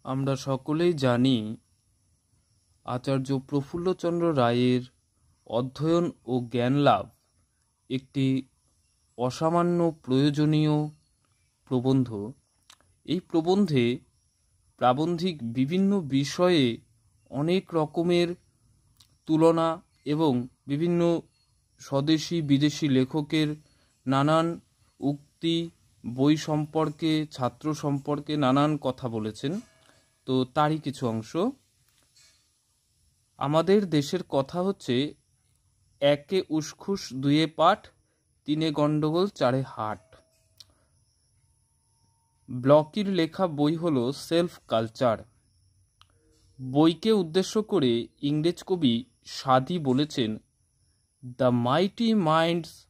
আমরা সকলেই জানি আচার্য প্রফুল্লচন্দ্র রায়ের অধ্যয়ন ও জ্ঞান লাভ একটি অসামান্য প্রয়োজনীয় প্রবন্ধ। এই প্রবন্ধে প্রাবন্ধিক বিভিন্ন বিষয়ে অনেক রকমের তুলনা এবং বিভিন্ন স্বদেশী বিদেশি লেখকের নানান উক্তি, বই সম্পর্কে, ছাত্র সম্পর্কে নানান কথা বলেছেন। তো তারই কিছু অংশ। আমাদের দেশের কথা হচ্ছে, একে উসখুস, দুয়ে পাঠ, তিনে গন্ডগোল, চারে হাট। ব্লকির লেখা বই হলো সেলফ কালচার। বইকে উদ্দেশ্য করে ইংরেজ কবি সাদি বলেছেন, the mighty minds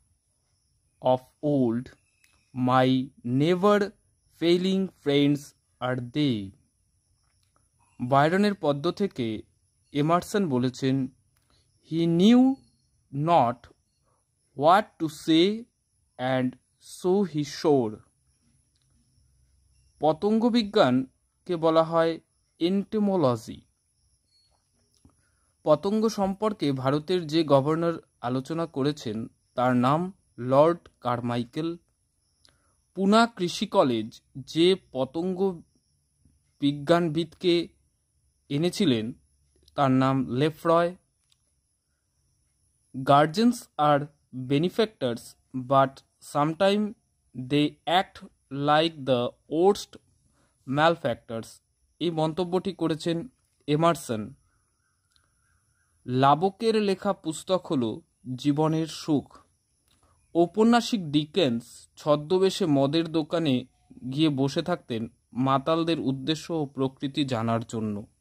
of old, my never failing friends are they. বায়রনের পদ্য থেকে এমারসন বলেছেন, he knew not what to say and so he swore. পতঙ্গ বিজ্ঞানকে বলা হয় এন্টোমোলজি। পতঙ্গ সম্পর্কে ভারতের যে গভর্নর আলোচনা করেছেন তার নাম লর্ড কারমাইকেল। পুনা কৃষি কলেজ যে পতঙ্গ বিজ্ঞানবিদকে এনেছিলেন তার নাম Lefroy. Guardians are benefactors but sometime they act like the worst malefactors. এই মন্তব্যটি করেছেন এমারসন। লাবকের লেখা পুস্তক হল জীবনের সুখ। ঔপন্যাসিক ডিকেন্স ছদ্মবেশে মদের দোকানে গিয়ে বসে থাকতেন মাতালদের উদ্দেশ্য ও প্রকৃতি জানার জন্য।